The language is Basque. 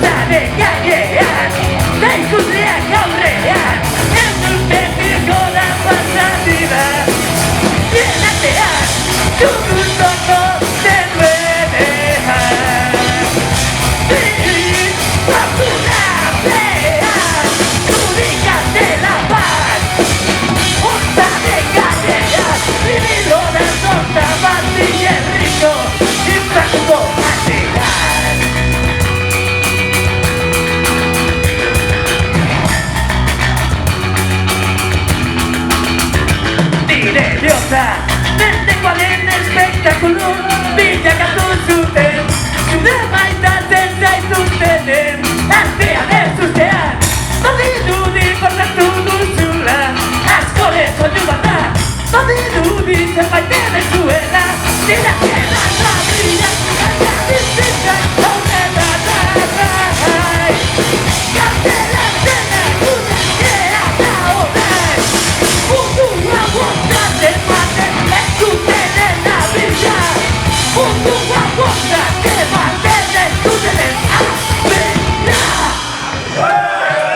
Hortzaren gainean Daikutleak aurrean Entzuten dirko da pasatira Bien artean Txukustoko zenuenean Bakuna pean Zurikate la paz Hortzaren gainean Bibilo da zorta bat Bilerriko Infakuko batean Nire bihotza Mendekoaren espektakulu Bilakatu zuten Zure maitatzen zaituztenen Artean ez ustean Badirudi portatu duzula Askore soinu bat da Badirudi zerbait emezuela Nire azkenan da Bilakatu bizitza